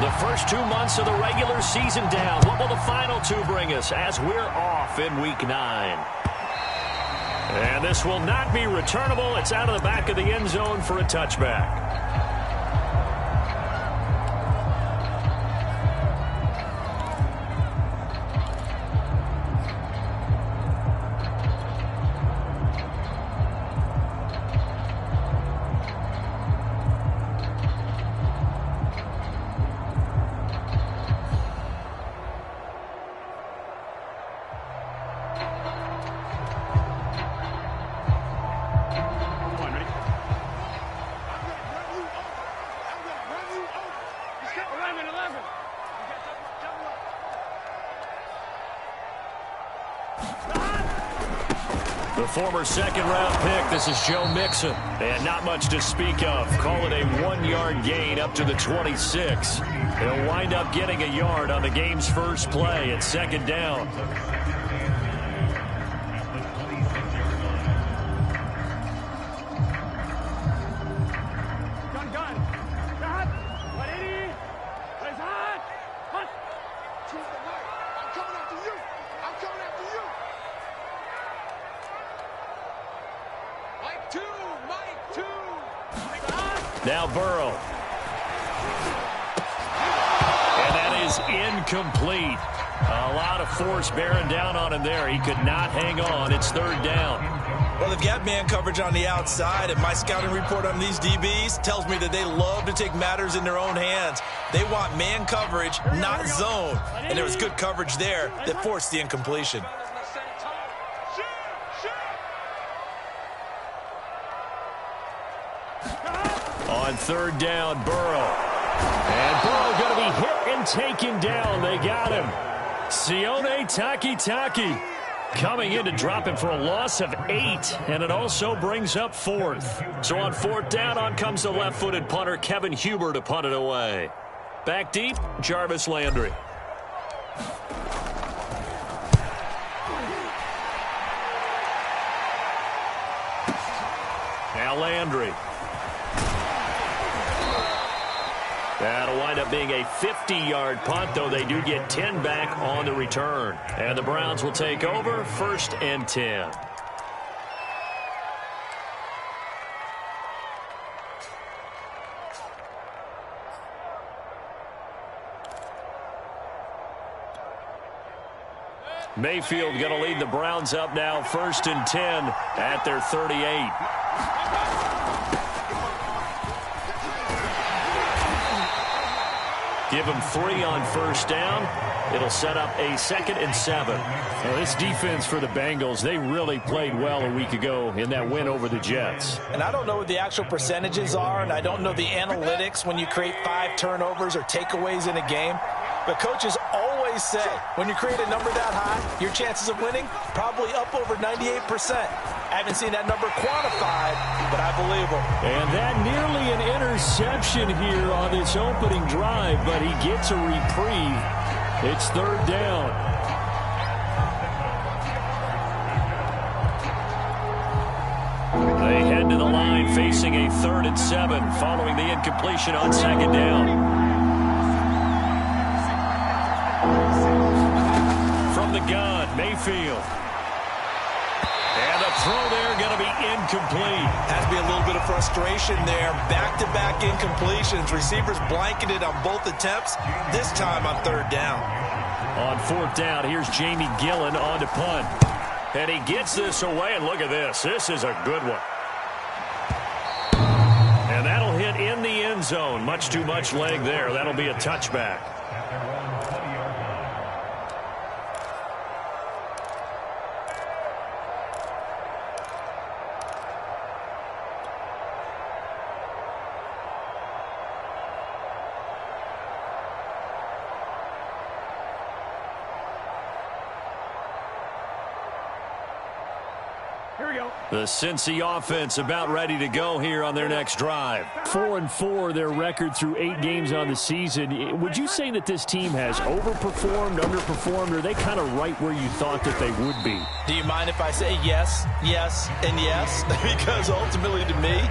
The first 2 months of the regular season down. What will the final 2 bring us as we're off in Week 9? And this will not be returnable. It's out of the back of the end zone for a touchback. The former second-round pick, this is Joe Mixon. And not much to speak of. Call it a 1-yard gain up to the 26. He'll wind up getting a yard on the game's first play at second down. Now Burrow. And that is incomplete. A lot of force bearing down on him there. He could not hang on. It's third down. Well, they've got man coverage on the outside, and my scouting report on these DBs tells me that they love to take matters in their own hands. They want man coverage, not zone. And there was good coverage there that forced the incompletion. On third down, Burrow. And Burrow going to be hit and taken down. They got him. Sione Takitaki coming in to drop him for a loss of 8. And it also brings up fourth. So on fourth down, on comes the left-footed punter, Kevin Huber, to punt it away. Back deep, Jarvis Landry. Now Landry. That'll wind up being a 50-yard punt, though they do get 10 back on the return. And the Browns will take over, 1st and 10. Mayfield going to lead the Browns up now, 1st and 10 at their 38. Give them 3 on first down. It'll set up a 2nd and 7. Now, this defense for the Bengals, they really played well a week ago in that win over the Jets. And I don't know what the actual percentages are, and I don't know the analytics when you create 5 turnovers or takeaways in a game. But coaches always say, when you create a number that high, your chances of winning probably up over 98%. I haven't seen that number quantified, but I believe them. And that nearly an interception here on this opening drive, but he gets a reprieve. It's third down. They head to the line facing a 3rd and 7 following the incompletion on second down. From the gun, Mayfield. And the throw there going to be incomplete. Has to be a little bit of frustration there. Back-to-back incompletions. Receivers blanketed on both attempts, this time on 3rd down. On 4th down, here's Jamie Gillen on to punt. And he gets this away, and look at this. This is a good one. And that'll hit in the end zone. Much too much leg there. That'll be a touchback. The Cincy offense about ready to go here on their next drive. 4-4, their record through 8 games on the season. Would you say that this team has overperformed, underperformed, or are they kind of right where you thought that they would be? Do you mind if I say yes, yes, and yes? Because ultimately to me,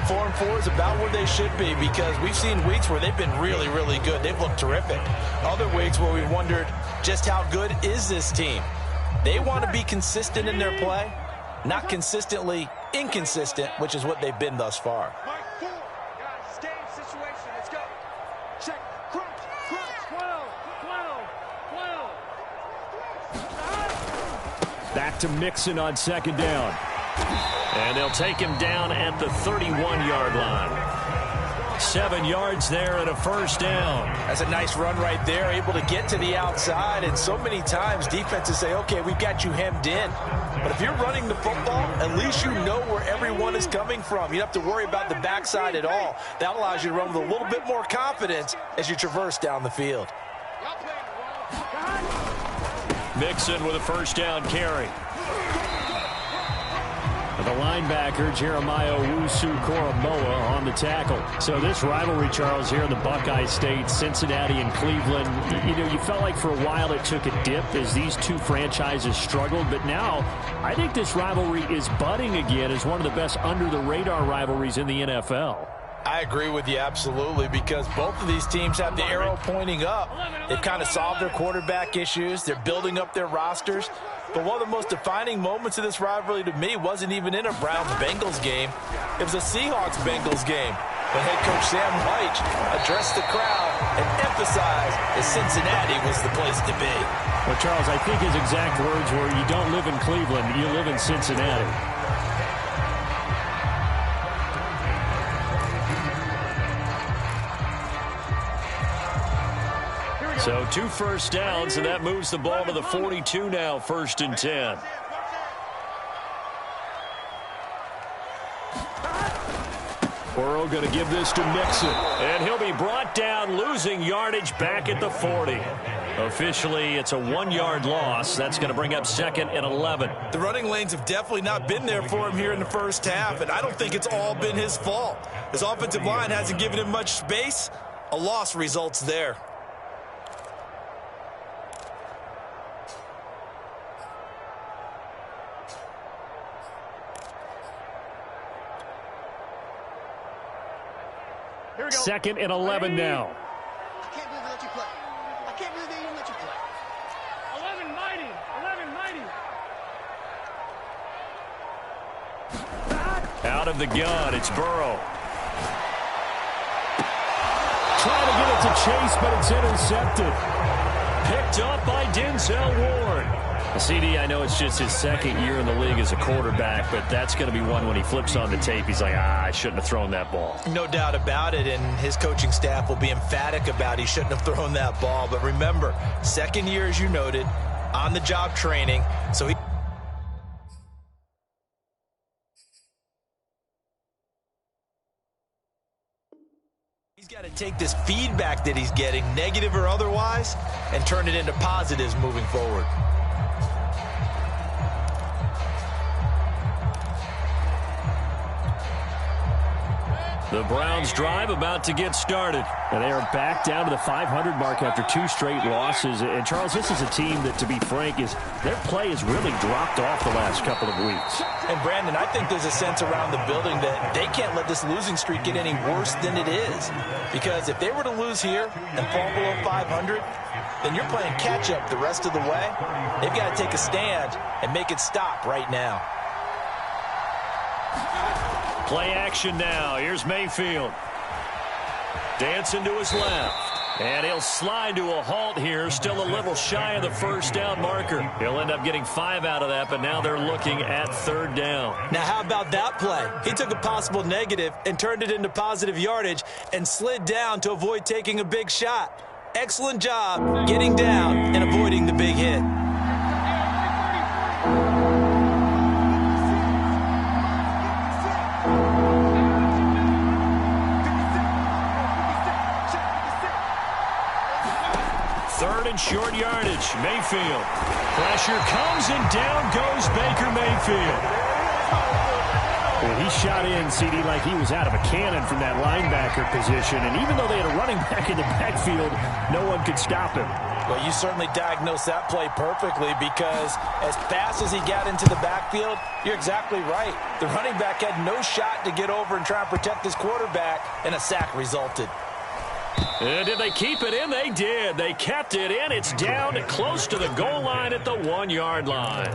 4-4 is about where they should be because we've seen weeks where they've been really, really good. They've looked terrific. Other weeks where we wondered just how good is this team. They want to be consistent in their play, not consistently inconsistent, which is what they've been thus far. Back to Mixon on second down. And they'll take him down at the 31-yard line. 7 yards there and a first down. That's a nice run right there, able to get to the outside. And so many times defenses say, okay, we've got you hemmed in. But if you're running the football, at least you know where everyone is coming from. You don't have to worry about the backside at all. That allows you to run with a little bit more confidence as you traverse down the field. Mixon with a first down carry. The linebacker, Jeremiah Owusu-Koramoah, on the tackle. So this rivalry, Charles, here in the Buckeye State, Cincinnati and Cleveland, you felt like for a while it took a dip as these two franchises struggled. But now I think this rivalry is budding again as one of the best under-the-radar rivalries in the NFL. I agree with you absolutely because both of these teams have the arrow pointing up. They've kind of solved their quarterback issues. They're building up their rosters. But one of the most defining moments of this rivalry to me wasn't even in a Browns-Bengals game. It was a Seahawks-Bengals game. But head coach Sam Leitch addressed the crowd and emphasized that Cincinnati was the place to be. Well, Charles, I think his exact words were, you don't live in Cleveland, you live in Cincinnati. So 2 first downs, and that moves the ball to the 42 now, 1st and 10. Burrow going to give this to Mixon, and he'll be brought down, losing yardage back at the 40. Officially, it's a 1-yard loss. That's going to bring up 2nd and 11. The running lanes have definitely not been there for him here in the first half, and I don't think it's all been his fault. His offensive line hasn't given him much space. A loss results there. Here we go. 2nd and 11 now. I can't believe they let you play. I can't believe they even let you play. 11 mighty. 11 mighty. Out of the gun, it's Burrow. Trying to get it to Chase, but it's intercepted. Picked up by Denzel Ward. CD, I know it's just his 2nd year in the league as a quarterback, but that's going to be one when he flips on the tape. He's like, I shouldn't have thrown that ball. No doubt about it, and his coaching staff will be emphatic about he shouldn't have thrown that ball. But remember, 2nd year, as you noted, on-the-job training, so he's got to take this feedback that he's getting, negative or otherwise, and turn it into positives moving forward. The Browns drive about to get started. And they are back down to the 500 mark after 2 straight losses. And, Charles, this is a team that, to be frank, their play has really dropped off the last couple of weeks. And, Brandon, I think there's a sense around the building that they can't let this losing streak get any worse than it is. Because if they were to lose here and fall below 500, then you're playing catch-up the rest of the way. They've got to take a stand and make it stop right now. Play action now. Here's Mayfield. Dancing to his left. And he'll slide to a halt here. Still a little shy of the first down marker. He'll end up getting 5 out of that, but now they're looking at 3rd down. Now, how about that play? He took a possible negative and turned it into positive yardage and slid down to avoid taking a big shot. Excellent job getting down and avoiding the big hit. Short yardage. Mayfield. Pressure comes and down goes Baker Mayfield. Well, he shot in, CD, like he was out of a cannon from that linebacker position. And even though they had a running back in the backfield, no one could stop him. Well, you certainly diagnosed that play perfectly because as fast as he got into the backfield, you're exactly right. The running back had no shot to get over and try and protect his quarterback, and a sack resulted. And did they keep it in? They did. They kept it in. It's down to close to the goal line at the 1-yard line.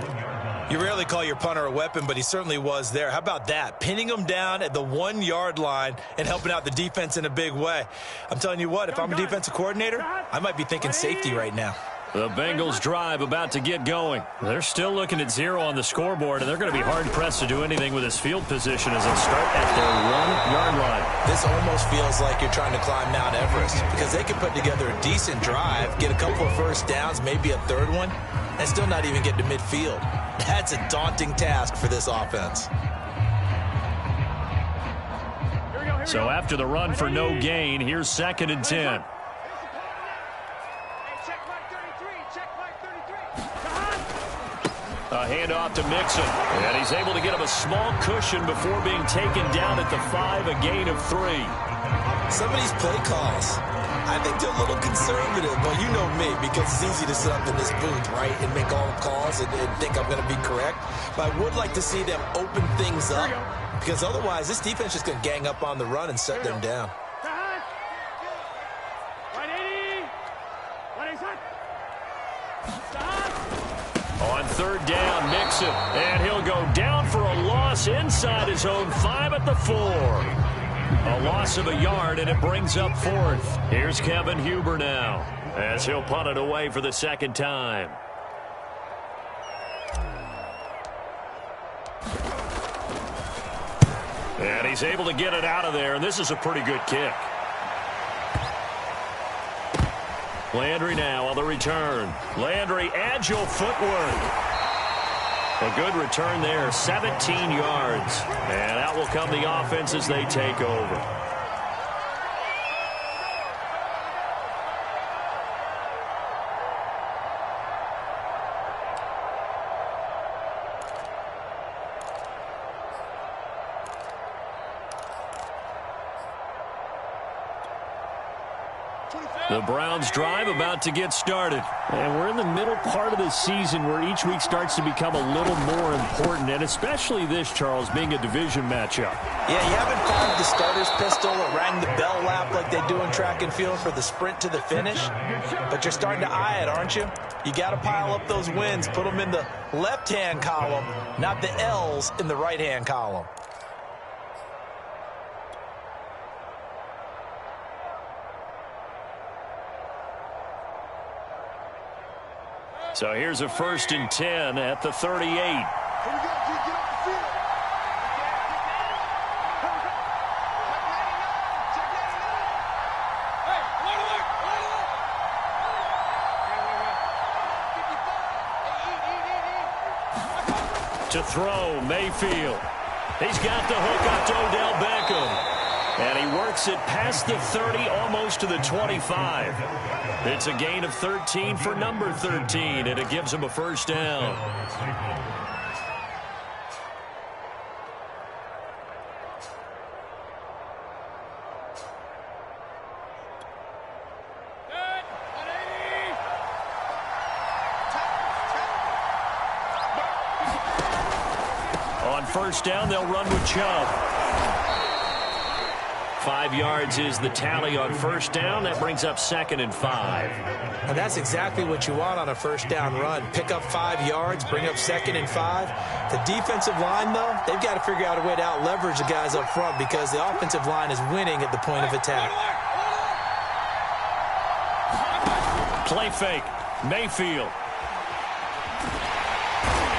You rarely call your punter a weapon, but he certainly was there. How about that? Pinning him down at the 1-yard line and helping out the defense in a big way. I'm telling you what, if I'm a defensive coordinator, I might be thinking safety right now. The Bengals drive about to get going. They're still looking at 0 on the scoreboard, and they're going to be hard-pressed to do anything with his field position as they start at their 1-yard line. This almost feels like you're trying to climb Mount Everest because they can put together a decent drive, get a couple of first downs, maybe a third one, and still not even get to midfield. That's a daunting task for this offense. So after the run for no gain, here's 2nd and 10. A handoff to Mixon, and he's able to get him a small cushion before being taken down at the 5, a gain of 3. Some of these play calls, I think they're a little conservative. Well, you know me, because it's easy to sit up in this booth, right, and make all the calls and think I'm going to be correct. But I would like to see them open things up, because otherwise this defense is going to gang up on the run and set them down. On 3rd down, Mixon, and he'll go down for a loss inside his own 5 at the 4. A loss of a yard, and it brings up 4th. Here's Kevin Huber now, as he'll punt it away for the 2nd time. And he's able to get it out of there, and this is a pretty good kick. Landry now on the return. Landry, agile footwork. A good return there, 17 yards. And out will come the offense as they take over. The Browns drive about to get started. And we're in the middle part of the season where each week starts to become a little more important, and especially this, Charles, being a division matchup. Yeah, you haven't fired the starter's pistol or rang the bell lap like they do in track and field for the sprint to the finish, but you're starting to eye it, aren't you? You got to pile up those wins, put them in the left-hand column, not the L's in the right-hand column. So here's a 1st and 10 at the 38. Here we go, get off the field. To throw, Mayfield. He's got the hook up to Odell Beckham. And he works it past the 30, almost to the 25. It's a gain of 13 for number 13, and it gives him a 1st down. On 1st down, they'll run with Chubb. 5 yards is the tally on 1st down. That brings up 2nd and 5. And that's exactly what you want on a 1st down run. Pick up 5 yards, bring up 2nd and 5. The defensive line, though, they've got to figure out a way to out-leverage the guys up front because the offensive line is winning at the point of attack. Play fake. Mayfield.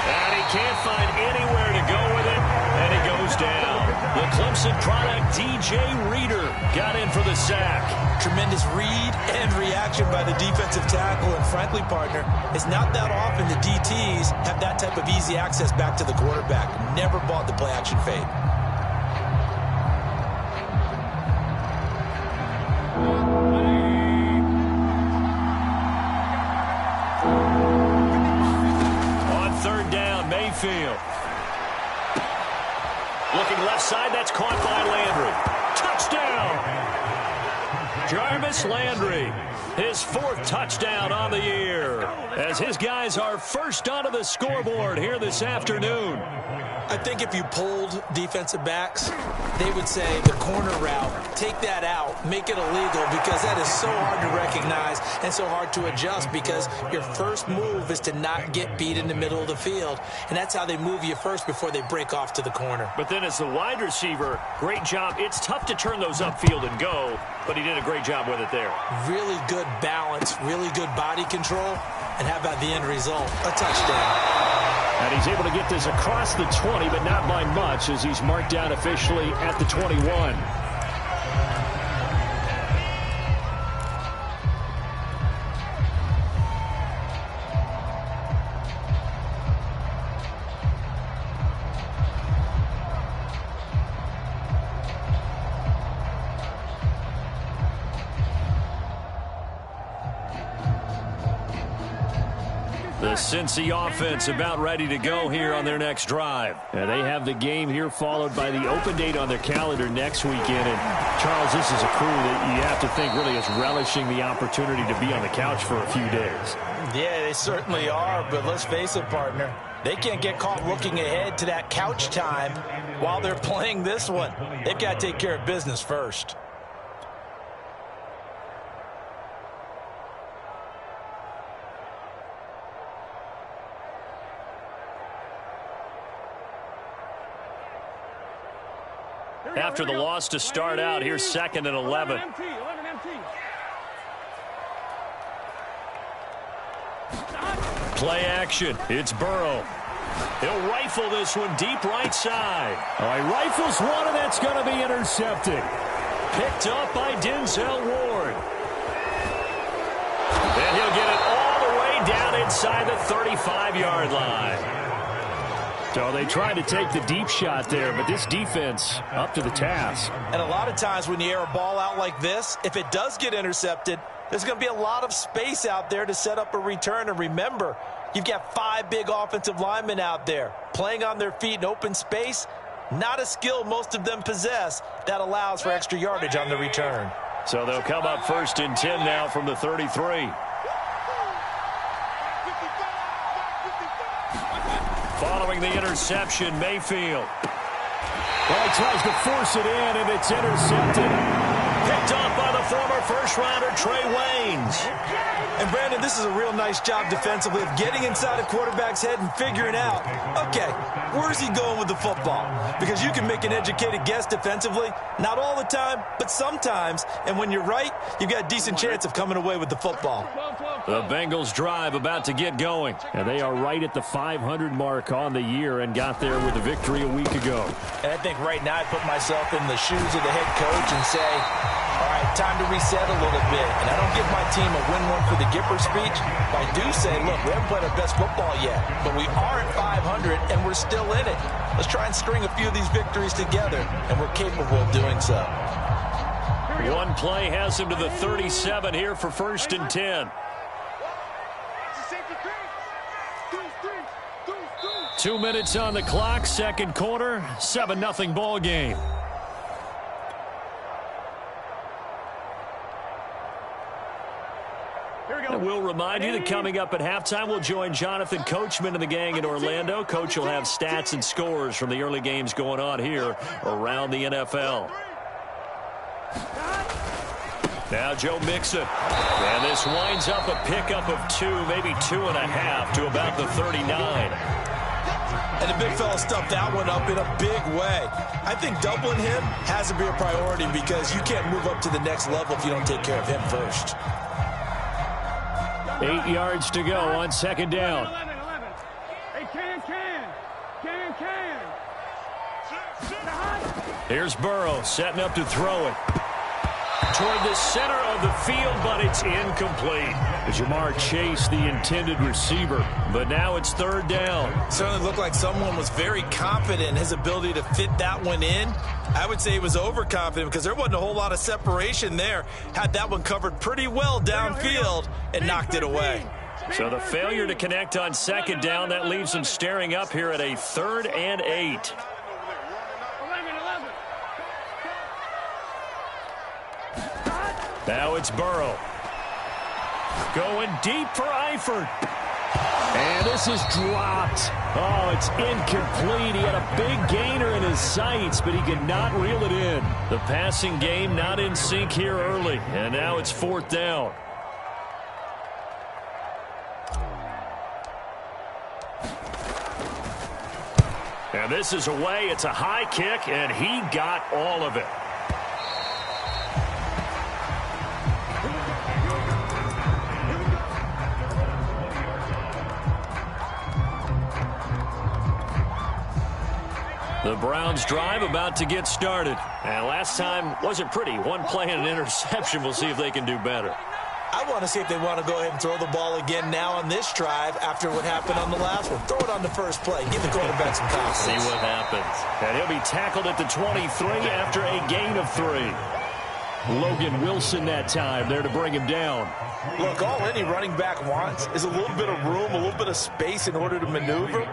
And he can't find anywhere to go with it, and he goes down. The Clemson product, DJ Reader, got in for the sack. Tremendous read and reaction by the defensive tackle, and frankly, partner, it's not that often the DTs have that type of easy access back to the quarterback. Never bought the play-action fade. On 3rd down, Mayfield. Looking left side, that's caught by Landry. Touchdown! Jarvis Landry, his 4th touchdown on the year, as his guys are first onto the scoreboard here this afternoon. I think if you polled defensive backs, they would say the corner route, take that out, make it illegal, because that is so hard to recognize and so hard to adjust, because your first move is to not get beat in the middle of the field, and that's how they move you first before they break off to the corner. But then as the wide receiver, great job. It's tough to turn those upfield and go, but he did a great job with it there. Really good balance, really good body control, and how about the end result? A touchdown. And he's able to get this across the 20, but not by much, as he's marked down officially at the 21. The Cincy offense about ready to go here on their next drive. And they have the game here followed by the open date on their calendar next weekend. And, Charles, this is a crew that you have to think really is relishing the opportunity to be on the couch for a few days. Yeah, they certainly are, but let's face it, partner. They can't get caught looking ahead to that couch time while they're playing this one. They've got to take care of business first. After the loss to start out, here's 2nd and 11. Play action. It's Burrow. He'll rifle this one deep right side. All right, rifles one, and that's going to be intercepted. Picked up by Denzel Ward. And he'll get it all the way down inside the 35-yard line. So they tried to take the deep shot there, but this defense up to the task. And a lot of times when you air a ball out like this, if it does get intercepted, there's going to be a lot of space out there to set up a return. And remember, you've got 5 big offensive linemen out there playing on their feet in open space. Not a skill most of them possess that allows for extra yardage on the return. So they'll come up 1st and 10 now from the 33. Following the interception, Mayfield. Well, he tries to force it in, and it's intercepted. Picked off by the former first-rounder, Trey Waynes. And, Brandon, this is a real nice job defensively of getting inside a quarterback's head and figuring out, okay, where's he going with the football? Because you can make an educated guess defensively, not all the time, but sometimes. And when you're right, you've got a decent chance of coming away with the football. The Bengals drive about to get going. And they are right at the 500 mark on the year and got there with a victory a week ago. And I think right now I put myself in the shoes of the head coach and say, all right, time to reset a little bit. And I don't give my team a win one for the Gipper speech, but I do say, look, we haven't played our best football yet, but we are at 500 and we're still in it. Let's try and string a few of these victories together, and we're capable of doing so. One play has him to the 37 here for 1st and 10. 2 minutes on the clock, 2nd quarter, 7-0 ball game. And we'll remind you that coming up at halftime, we'll join Jonathan Coachman and the gang in Orlando. Coach will have stats and scores from the early games going on here around the NFL. Now Joe Mixon. And this winds up a pickup of 2, maybe 2.5 to about the 39. And the big fella stuffed that one up in a big way. I think doubling him has to be a priority because you can't move up to the next level if you don't take care of him first. 8 yards to go on 2nd down. Hey, can. Here's Burrow setting up to throw it. Toward the center of the field, but it's incomplete. Jamar Chase, the intended receiver, but now it's 3rd down. Certainly looked like someone was very confident in his ability to fit that one in. I would say he was overconfident because there wasn't a whole lot of separation there. Had that one covered pretty well downfield and knocked it away. So the failure to connect on 2nd down, that leaves him staring up here at a 3rd and 8. Now it's Burrow. Going deep for Eifert. And this is dropped. Oh, it's incomplete. He had a big gainer in his sights, but he could not reel it in. The passing game not in sync here early, and now it's 4th down. And this is away. It's a high kick, and he got all of it. The Browns drive about to get started. And last time wasn't pretty. One play and an interception. We'll see if they can do better. I want to see if they want to go ahead and throw the ball again now on this drive after what happened on the last one. Throw it on the first play. Give the quarterback some confidence. See what happens. And he'll be tackled at the 23 after a gain of 3. Logan Wilson that time there to bring him down. Look, all any running back wants is a little bit of room, a little bit of space in order to maneuver.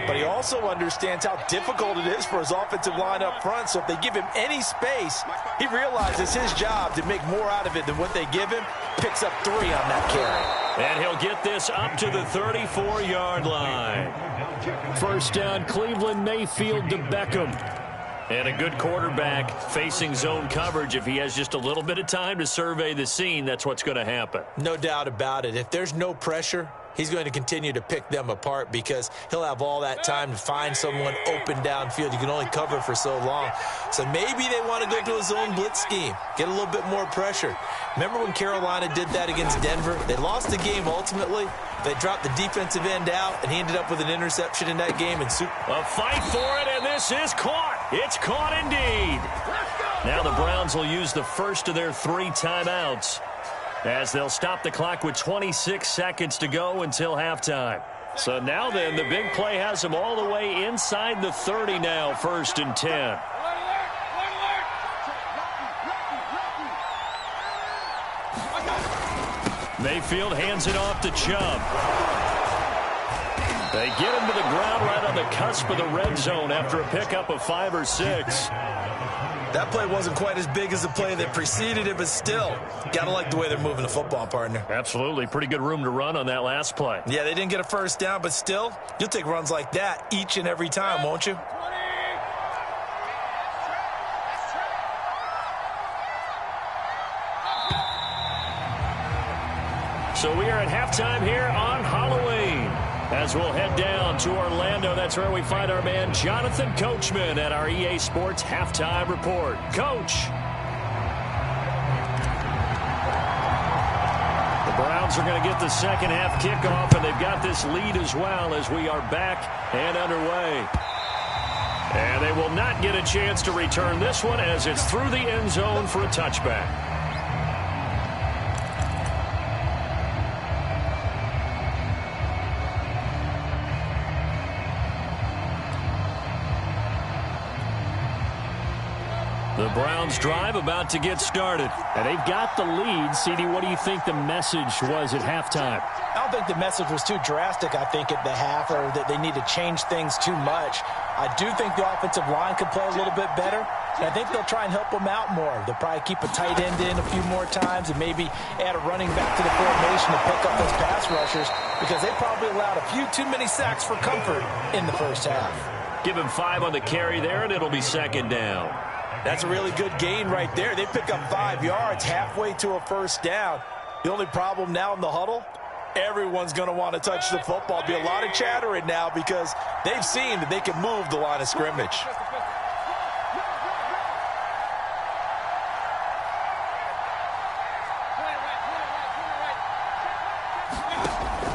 But he also understands how difficult it is for his offensive line up front. So if they give him any space, he realizes his job to make more out of it than what they give him. Picks up 3 on that carry. And he'll get this up to the 34-yard line. First down, Cleveland, Mayfield to Beckham. And a good quarterback facing zone coverage. If he has just a little bit of time to survey the scene, that's what's going to happen. No doubt about it. If there's no pressure, he's going to continue to pick them apart because he'll have all that time to find someone open downfield. You can only cover for so long. So maybe they want to go to a zone blitz scheme, get a little bit more pressure. Remember when Carolina did that against Denver? They lost the game ultimately. They dropped the defensive end out, and he ended up with an interception in that game. A fight for it, and this is caught. It's caught indeed. Now the Browns will use the first of their 3 timeouts as they'll stop the clock with 26 seconds to go until halftime. So now then, the big play has them all the way inside the 30 now, 1st and 10. Mayfield hands it off to Chubb. They get him to the ground right on the cusp of the red zone after a pickup of 5 or 6. That play wasn't quite as big as the play that preceded it, but still, gotta like the way they're moving the football, partner. Absolutely. Pretty good room to run on that last play. Yeah, they didn't get a first down, but still, you'll take runs like that each and every time, won't you? So we are at halftime here on Halloween. As we'll head down to Orlando, that's where we find our man Jonathan Coachman at our EA Sports Halftime Report. Coach. The Browns are going to get the second half kickoff, and they've got this lead as well as we are back and underway. And they will not get a chance to return this one as it's through the end zone for a touchback. The Browns drive about to get started. And they've got the lead. CD, what do you think the message was at halftime? I don't think the message was too drastic, I think, at the half, or that they need to change things too much. I do think the offensive line could play a little bit better. And I think they'll try and help them out more. They'll probably keep a tight end in a few more times and maybe add a running back to the formation to pick up those pass rushers because they probably allowed a few too many sacks for comfort in the first half. Give him 5 on the carry there, and it'll be second down. That's a really good gain right there. They pick up 5 yards halfway to a first down. The only problem now in the huddle, everyone's going to want to touch the football. There'll be a lot of chattering now because they've seen that they can move the line of scrimmage.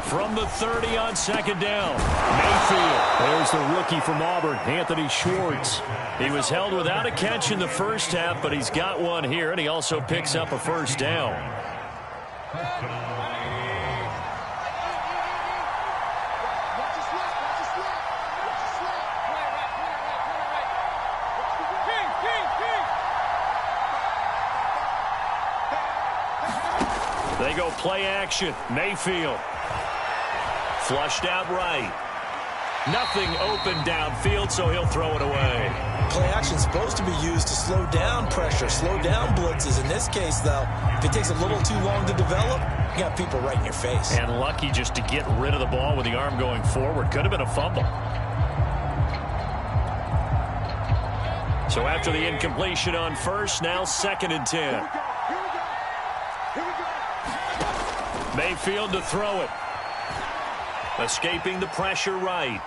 From the 30 on second down, Mayfield. There's the rookie from Auburn, Anthony Schwartz. He was held without a catch in the first half, but he's got one here, and he also picks up a first down. They go play action. Mayfield. Flushed out right. Nothing open downfield, so he'll throw it away. Play action is supposed to be used to slow down pressure, slow down blitzes. In this case, though, if it takes a little too long to develop, you got people right in your face. And lucky just to get rid of the ball with the arm going forward. Could have been a fumble. So after the incompletion on first, now 2nd and 10. Mayfield to throw it. Escaping the pressure right.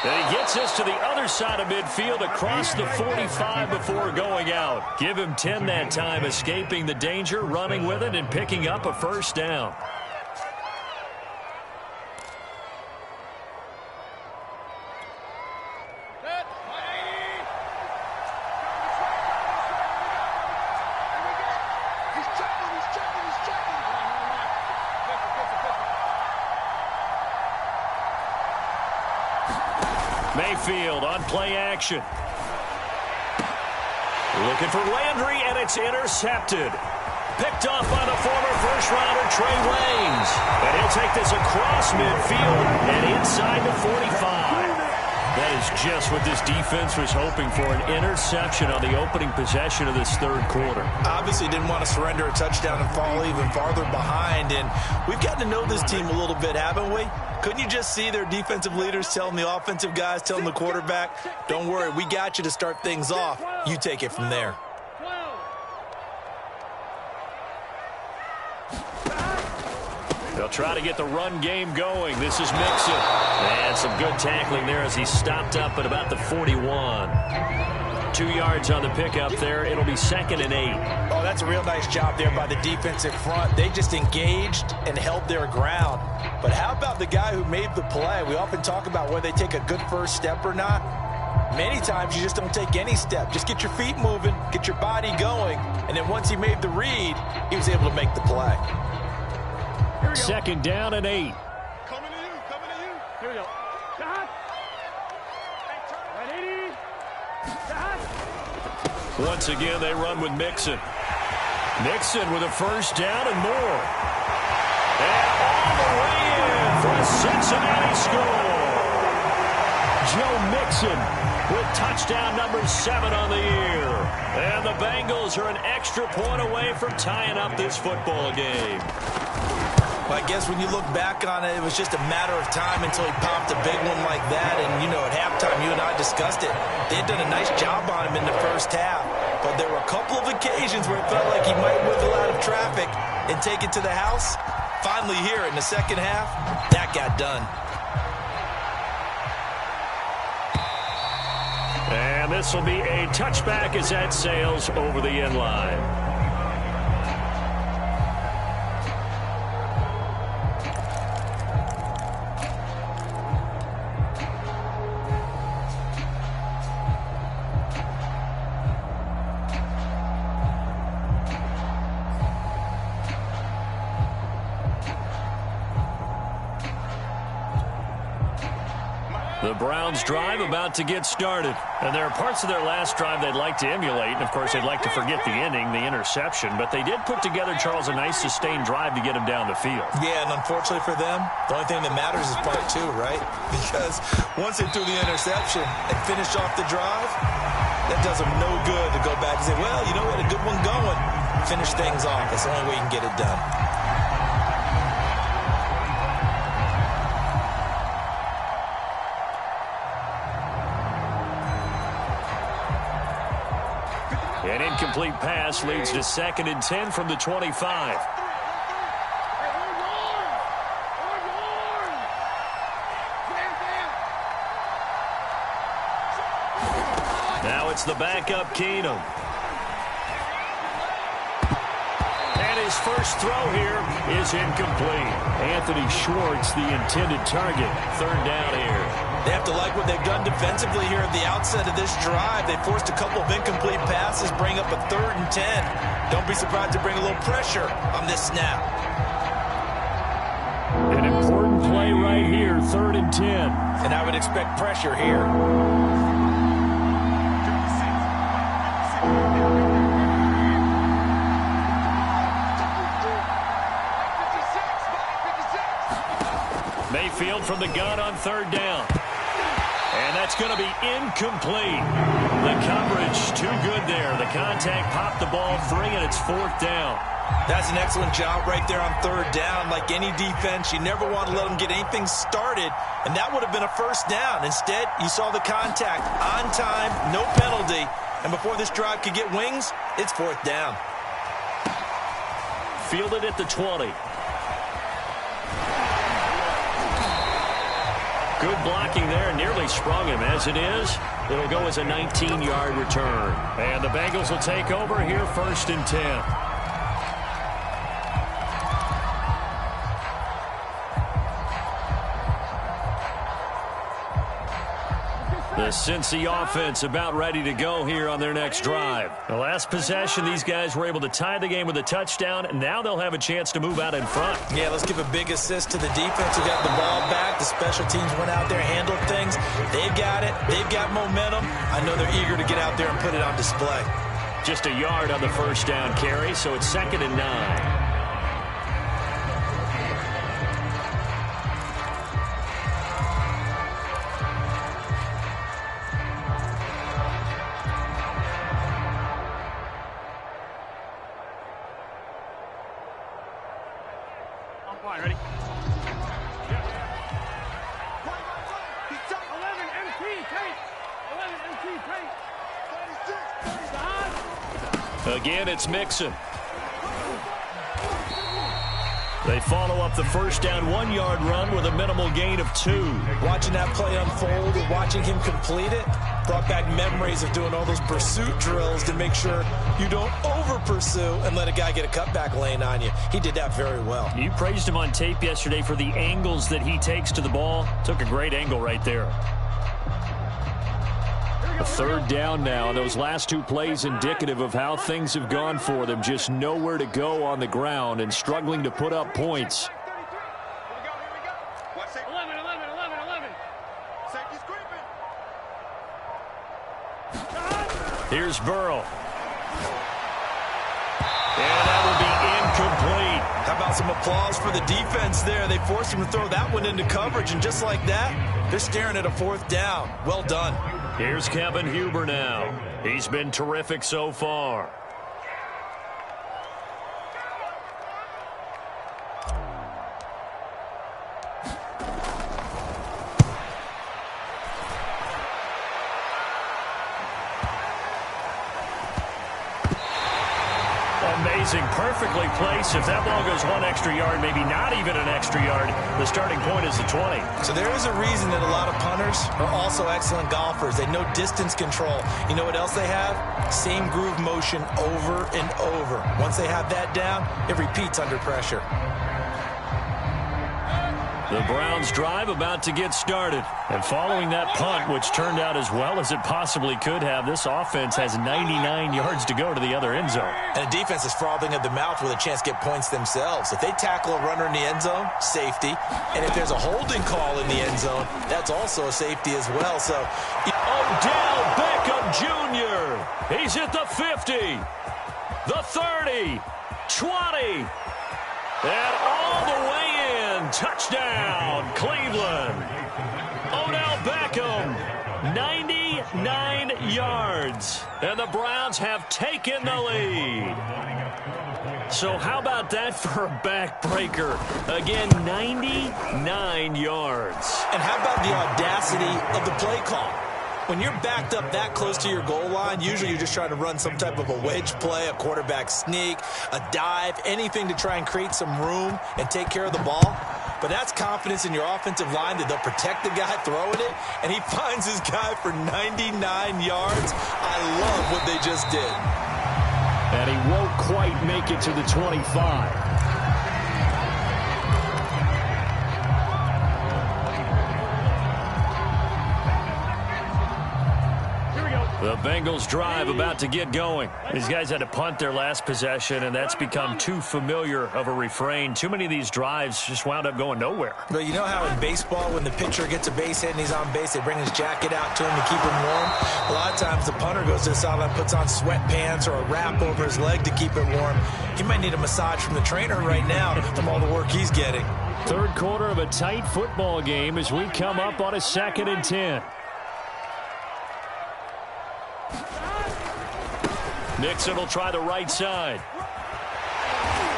And he gets us to the other side of midfield across the 45 before going out. Give him 10 that time, escaping the danger, running with it, and picking up a first down. Mayfield on play action. Looking for Landry, and it's intercepted. Picked off by the former first-rounder Trey Waynes. And he'll take this across midfield and inside the 45. That is just what this defense was hoping for, an interception on the opening possession of this third quarter. Obviously didn't want to surrender a touchdown and fall even farther behind. And we've gotten to know this team a little bit, haven't we? Couldn't you just see their defensive leaders telling the offensive guys, telling the quarterback, don't worry, we got you to start things off. You take it from there. They'll try to get the run game going. This is Mixon. And some good tackling there as he stopped up at about the 41. 2 yards on the pickup there. It'll be 2nd and 8. Oh, that's a real nice job there by the defensive front. They just engaged and held their ground. But how about the guy who made the play? We often talk about whether they take a good first step or not. Many times you just don't take any step. Just get your feet moving, get your body going, and then once he made the read, he was able to make the play. 2nd down and 8. Coming to you, coming to you. Here we go. Once again, they run with Mixon. Mixon with a first down and more. And all the way in for a Cincinnati score. Joe Mixon with touchdown number 7 on the year. And the Bengals are an extra point away from tying up this football game. Well, I guess when you look back on it, it was just a matter of time until he popped a big one like that. And, you know, at halftime, you and I discussed it. They had done a nice job on him in the first half. But there were a couple of occasions where it felt like he might wiggle out of traffic and take it to the house. Finally here in the second half, that got done. And this will be a touchback as that sails over the end line. The Browns drive about to get started. And there are parts of their last drive they'd like to emulate. And, of course, they'd like to forget the ending, the interception. But they did put together, Charles, a nice sustained drive to get them down the field. Yeah, and unfortunately for them, the only thing that matters is part 2, right? Because once they threw the interception and finished off the drive, that does them no good to go back and say, well, you know what, a good one going. Finish things off. That's the only way you can get it done. An incomplete pass leads to 2nd and 10 from the 25. Now it's the backup Keenum. And his first throw here is incomplete. Anthony Schwartz, the intended target. 3rd down here. They have to like what they've done defensively here at the outset of this drive. They forced a couple of incomplete passes, bring up a 3rd and 10. Don't be surprised to bring a little pressure on this snap. An important play right here, 3rd and 10. And I would expect pressure here. field from the gun on third down. And that's going to be incomplete. The coverage too good there. The contact popped the ball free, and it's fourth down. That's an excellent job right there on third down. Like any defense, you never want to let them get anything started, and that would have been a first down. Instead, you saw the contact on time, no penalty, and before this drive could get wings, it's fourth down. Fielded at the 20. Good blocking there, nearly sprung him. As it is, it'll go as a 19-yard return. And the Bengals will take over here, 1st and 10. The Cincy offense about ready to go here on their next drive. The last possession, these guys were able to tie the game with a touchdown, and now they'll have a chance to move out in front. Yeah, let's give a big assist to the defense who got the ball back. The special teams went out there, handled things. They've got it. They've got momentum. I know they're eager to get out there and put it on display. Just a yard on the first down carry, so it's 2nd and 9. Ready? 11 MT tape. 11 MT tape. Again, it's Mixon. They follow up the first down 1-yard run with a minimal gain of 2. Watching that play unfold and watching him complete it brought back memories of doing all those pursuit drills to make sure you don't over-pursue and let a guy get a cutback lane on you. He did that very well. You praised him on tape yesterday for the angles that he takes to the ball. Took a great angle right there. A third down now. Those last 2 plays indicative of how things have gone for them. Just nowhere to go on the ground and struggling to put up points. 11. Safety's creeping. Here's Burrow. And that will be incomplete. How about some applause for the defense there? They forced him to throw that one into coverage, and just like that, they're staring at a fourth down. Well done. Here's Kevin Huber now. He's been terrific so far. Amazing, perfectly placed. If that ball goes 1 extra yard, maybe not even an extra yard, the starting point is the 20. So there is a reason that a lot of punters are also excellent golfers. They know distance control. You know what else they have? Same groove motion over and over. Once they have that down, it repeats under pressure. The Browns drive about to get started. And following that punt, which turned out as well as it possibly could have, this offense has 99 yards to go to the other end zone. And the defense is frothing at the mouth with a chance to get points themselves. If they tackle a runner in the end zone, safety. And if there's a holding call in the end zone, that's also a safety as well. So, Odell Beckham Jr. He's at the 50, the 30, 20, and all the way in. Touchdown, Cleveland. Odell Beckham, 99 yards. And the Browns have taken the lead. So how about that for a backbreaker? Again, 99 yards. And how about the audacity of the play call? When you're backed up that close to your goal line, usually you're just trying to run some type of a wedge play, a quarterback sneak, a dive, anything to try and create some room and take care of the ball. But that's confidence in your offensive line that they'll protect the guy throwing it, and he finds his guy for 99 yards. I love what they just did. And he won't quite make it to the 25. The Bengals drive about to get going. These guys had to punt their last possession, and that's become too familiar of a refrain. Too many of these drives just wound up going nowhere. But you know how in baseball, when the pitcher gets a base hit and he's on base, they bring his jacket out to him to keep him warm? A lot of times the punter goes to the sideline, puts on sweatpants or a wrap over his leg to keep it warm. He might need a massage from the trainer right now from all the work he's getting. Third quarter of a tight football game as we come up on a 2nd and 10. Nixon will try the right side.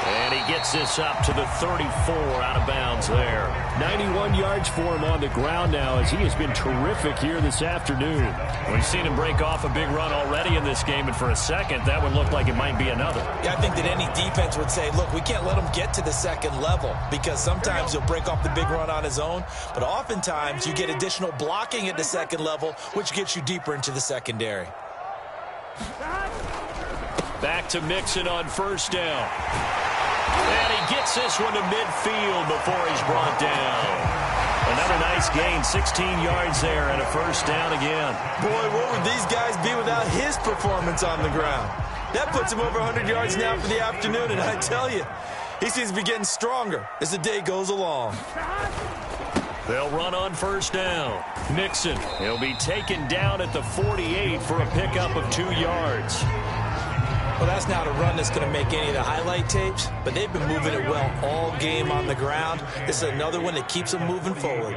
And he gets this up to the 34, out of bounds there. 91 yards for him on the ground now as he has been terrific here this afternoon. We've seen him break off a big run already in this game, and for a second, that would look like it might be another. Yeah, I think that any defense would say, look, we can't let him get to the second level because sometimes he'll break off the big run on his own, but oftentimes you get additional blocking at the second level, which gets you deeper into the secondary. Back to Mixon on first down. And he gets this one to midfield before he's brought down. Another nice gain, 16 yards there and a first down again. Boy, what would these guys be without his performance on the ground? That puts him over 100 yards now for the afternoon, and I tell you, he seems to be getting stronger as the day goes along. They'll run on first down. Mixon, he'll be taken down at the 48 for a pickup of 2 yards. Well, that's not a run that's going to make any of the highlight tapes, but they've been moving it well all game on the ground. This is another one that keeps them moving forward.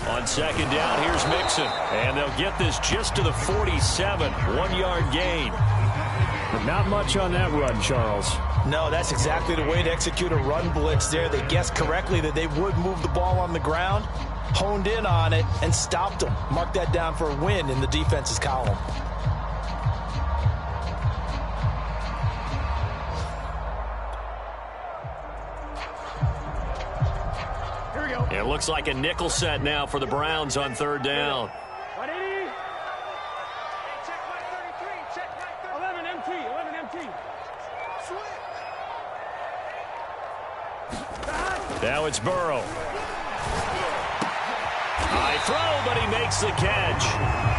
On second down, here's Mixon. And they'll get this just to the 47, 1-yard gain. But not much on that run, Charles. No, that's exactly the way to execute a run blitz there. They guessed correctly that they would move the ball on the ground, honed in on it, and stopped them. Mark that down for a win in the defense's column. Here we go. It looks like a nickel set now for the Browns on third down. 180. Check my 33. Check my 11 MT. 11 MT. Now it's Burrow. High throw, but he makes the catch.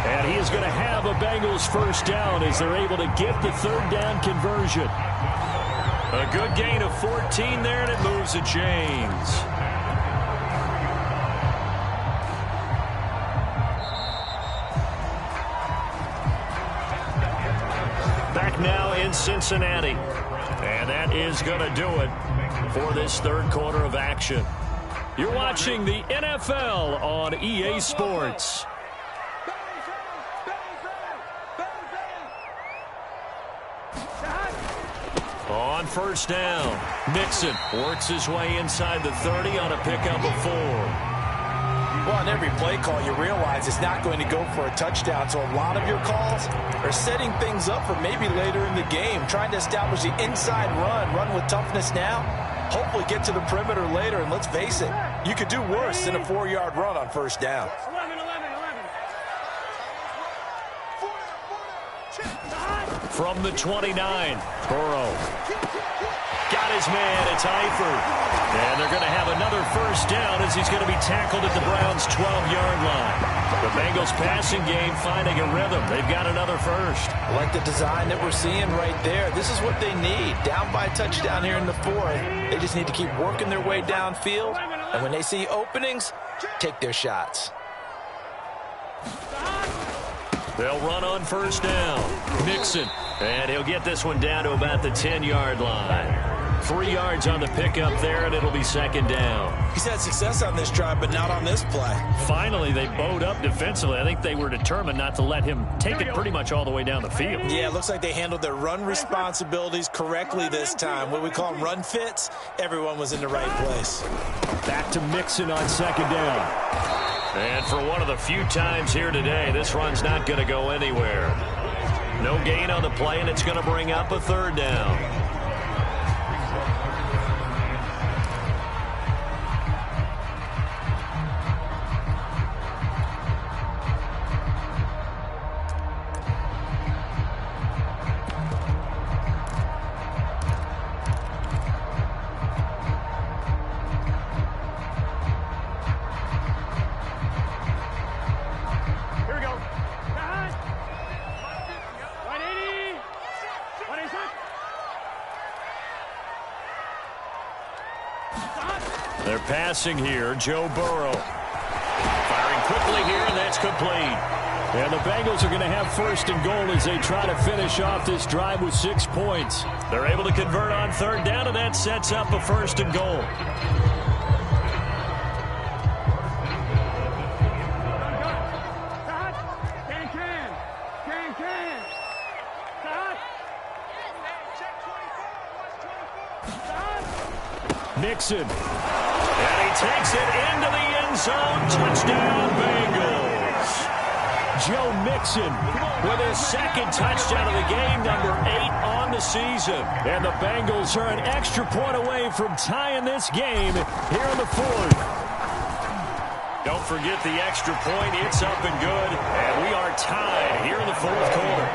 And he is going to have a Bengals first down as they're able to get the third down conversion. A good gain of 14 there, and it moves the chains. Back now in Cincinnati. And that is going to do it for this third quarter of action. You're watching the NFL on EA Sports. On first down, Mixon works his way inside the 30 on a pickup of 4. Well, on every play call, you realize it's not going to go for a touchdown, so a lot of your calls are setting things up for maybe later in the game, trying to establish the inside run with toughness now, hopefully get to the perimeter later, and let's face it, you could do worse than a 4-yard run on first down. 11. From the 29, Burrow. Got his man, it's Eifert. And they're going to have another first down as he's going to be tackled at the Browns' 12-yard line. The Bengals passing game finding a rhythm. They've got another first. I like the design that we're seeing right there. This is what they need. Down by a touchdown here in the 4th. They just need to keep working their way downfield. And when they see openings, take their shots. They'll run on first down. Mixon. And he'll get this one down to about the 10-yard line. 3 yards on the pickup there, and it'll be second down. He's had success on this drive, but not on this play. Finally, they bowed up defensively. I think they were determined not to let him take it pretty much all the way down the field. Yeah, it looks like they handled their run responsibilities correctly this time. What we call them run fits, everyone was in the right place. Back to Mixon on second down. And for one of the few times here today, this run's not going to go anywhere. No gain on the play, and it's going to bring up a third down. They're passing here, Joe Burrow. Firing quickly here, and that's complete. And the Bengals are going to have first and goal as they try to finish off this drive with 6 points. They're able to convert on third down, and that sets up a first and goal. Mixon. And he takes it into the end zone. Touchdown, Bengals. Joe Mixon with his second touchdown of the game, number 8 on the season. And the Bengals are an extra point away from tying this game here in the fourth. Don't forget the extra point. It's up and good. And we are tied here in the fourth quarter.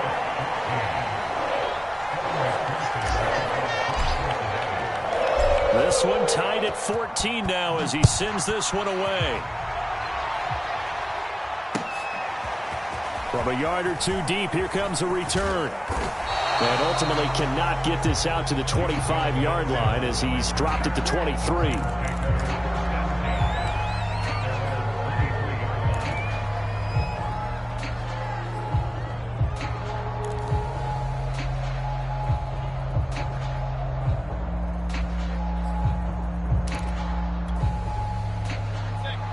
This one tied at 14 now as he sends this one away. From a yard or two deep, here comes a return. And ultimately cannot get this out to the 25-yard line as he's dropped at the 23.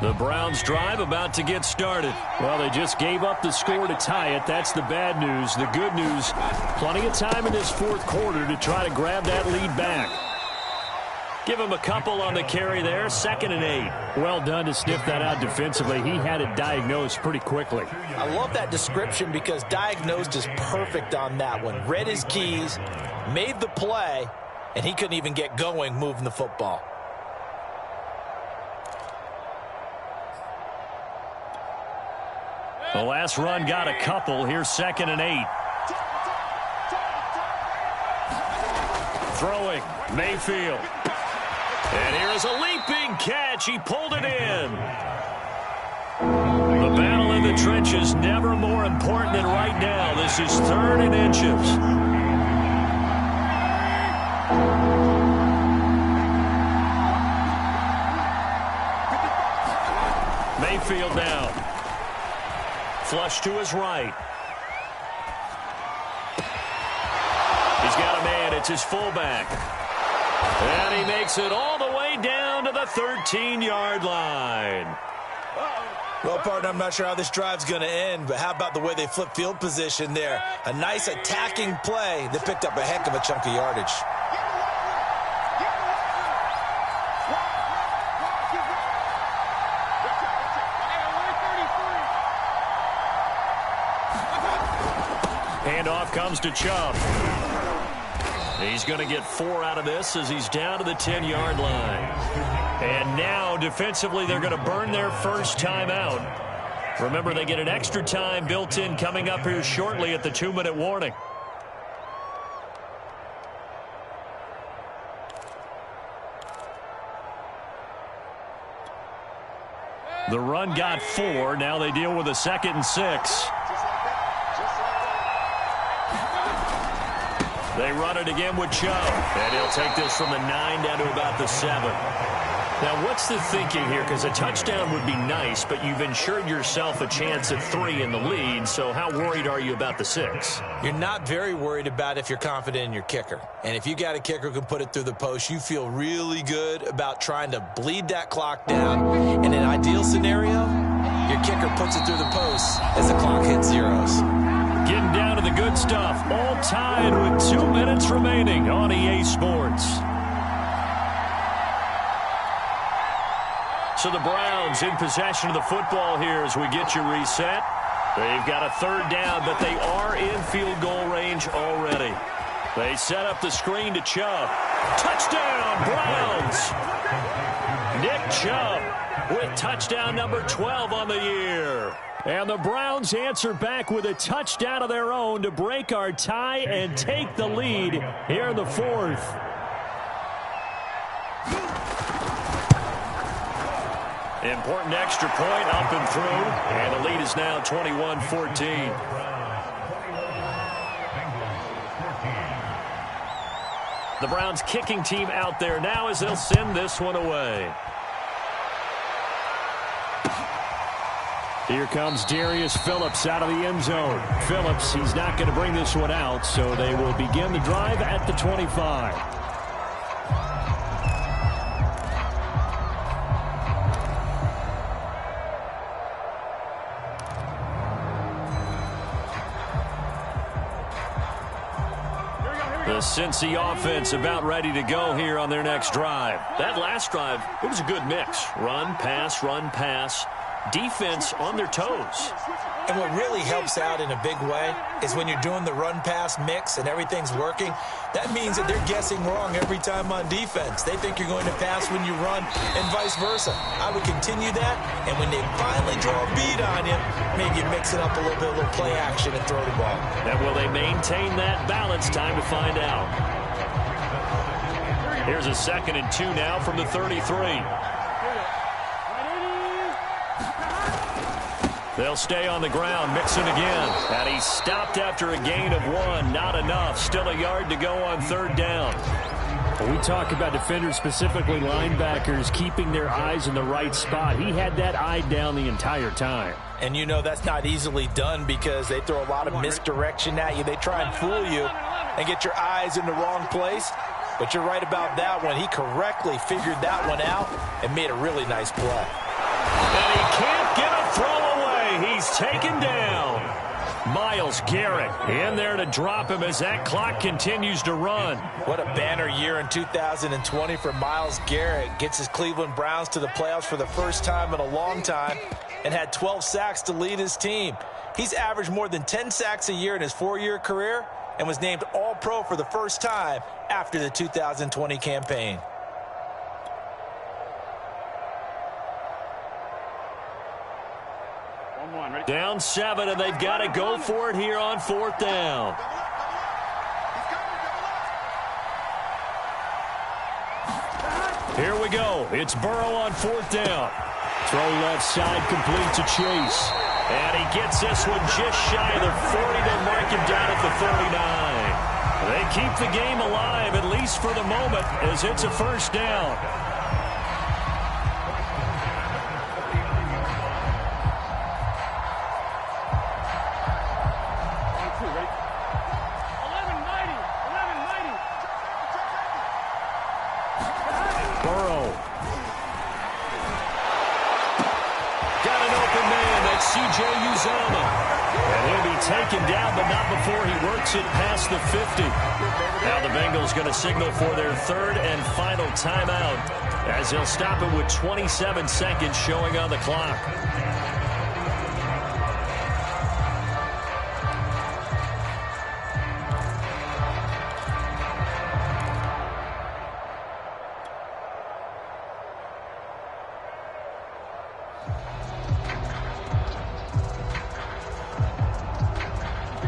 The Browns drive about to get started. Well, they just gave up the score to tie it. That's the bad news. The good news, plenty of time in this fourth quarter to try to grab that lead back. Give him a couple on the carry there. 2nd and 8. Well done to sniff that out defensively. He had it diagnosed pretty quickly. I love that description because diagnosed is perfect on that one. Read his keys, made the play, and he couldn't even get going moving the football. The last run got a couple. Here's 2nd and 8. Throwing, Mayfield. And here is a leaping catch. He pulled it in. The battle in the trenches never more important than right now. This is 3rd and inches. Mayfield now. Flush to his right. He's got a man. It's his fullback. And he makes it all the way down to the 13-yard line. Well, partner, I'm not sure how this drive's going to end, but how about the way they flip field position there? A nice attacking play that picked up a heck of a chunk of yardage. Handoff comes to Chubb. He's going to get 4 out of this as he's down to the 10-yard line. And now, defensively, they're going to burn their first time out. Remember, they get an extra time built in coming up here shortly at the 2-minute warning. The run got 4. Now they deal with a 2nd and 6. They run it again with Chubb. And he'll take this from the 9 down to about the 7. Now, what's the thinking here? Because a touchdown would be nice, but you've ensured yourself a chance at 3 in the lead, so how worried are you about the 6? You're not very worried about if you're confident in your kicker. And if you got a kicker who can put it through the post, you feel really good about trying to bleed that clock down. In an ideal scenario, your kicker puts it through the post as the clock hits zeros. Getting down to the good stuff. All tied with 2 minutes remaining on EA Sports. So the Browns in possession of the football here as we get you reset. They've got a 3rd down, but they are in field goal range already. They set up the screen to Chubb. Touchdown, Browns! Nick Chubb with touchdown number 12 on the year. And the Browns answer back with a touchdown of their own to break our tie and take the lead here in the fourth. Important extra point up and through, and the lead is now 21-14. The Browns kicking team out there now as they'll send this one away. Here comes Darius Phillips out of the end zone. Phillips, he's not going to bring this one out, so they will begin the drive at the 25. The Cincy offense about ready to go here on their next drive. That last drive, it was a good mix. Run, pass, defense on their toes. And what really helps out in a big way is when you're doing the run-pass mix and everything's working, that means that they're guessing wrong every time on defense. They think you're going to pass when you run and vice versa. I would continue that, and when they finally draw a beat on you, maybe you mix it up a little bit, a little play action and throw the ball. And will they maintain that balance? Time to find out. Here's a 2nd and 2 now from the 33. They'll stay on the ground, mixing again. And he stopped after a gain of 1. Not enough. Still a yard to go on 3rd down. When we talk about defenders, specifically linebackers, keeping their eyes in the right spot, he had that eye down the entire time. And you know that's not easily done because they throw a lot of misdirection at you. They try and fool you and get your eyes in the wrong place. But you're right about that one. He correctly figured that one out and made a really nice play. And he can't get a throw away. He's taken down. Myles Garrett in there to drop him as that clock continues to run. What a banner year in 2020 for Myles Garrett. Gets his Cleveland Browns to the playoffs for the first time in a long time and had 12 sacks to lead his team. He's averaged more than 10 sacks a year in his 4-year career and was named All-Pro for the first time after the 2020 campaign. Down 7, and they've got to go for it here on 4th down. Here we go. It's Burrow on 4th down. Throw left side, complete to Chase. And he gets this one just shy of the 40. They'll mark him down at the 39. They keep the game alive, at least for the moment, as it's a 1st down. Taken down, but not before he works it past the 50. Now the Bengals going to signal for their 3rd and final timeout as they'll stop it with 27 seconds showing on the clock.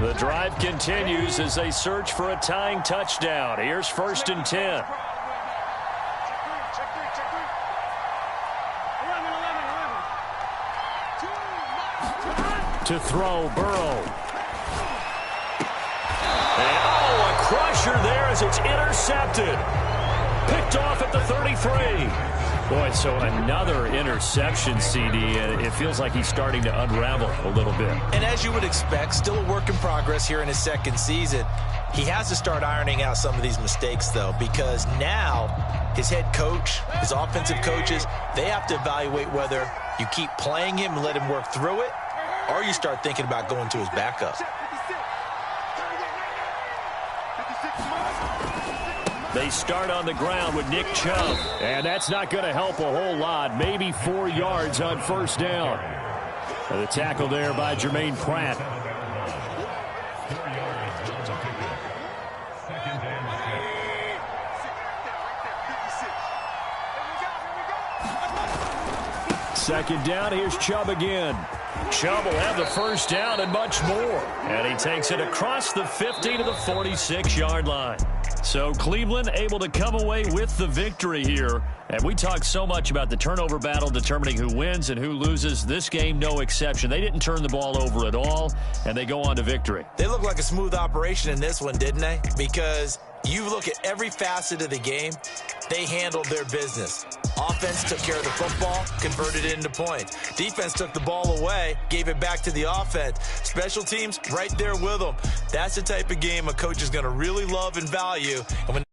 The drive continues as they search for a tying touchdown. Here's 1st and 10. To throw, Burrow. And, a crusher there as it's intercepted. Picked off at the 33. Boy, so another interception, CD, and it feels like he's starting to unravel a little bit. And as you would expect, still a work in progress here in his 2nd season. He has to start ironing out some of these mistakes, though, because now his head coach, his offensive coaches, they have to evaluate whether you keep playing him and let him work through it, or you start thinking about going to his backup. They start on the ground with Nick Chubb, and that's not going to help a whole lot. Maybe 4 yards on 1st down. And the tackle there by Jermaine Pratt. Second down, here's Chubb again. Chubb will have the 1st down and much more. And he takes it across the 50 to the 46-yard line. So Cleveland able to come away with the victory here. And we talked so much about the turnover battle determining who wins and who loses. This game, no exception. They didn't turn the ball over at all, and they go on to victory. They look like a smooth operation in this one, didn't they? Because you look at every facet of the game, they handled their business. Offense took care of the football, converted it into points. Defense took the ball away, gave it back to the offense. Special teams right there with them. That's the type of game a coach is going to really love and value. And when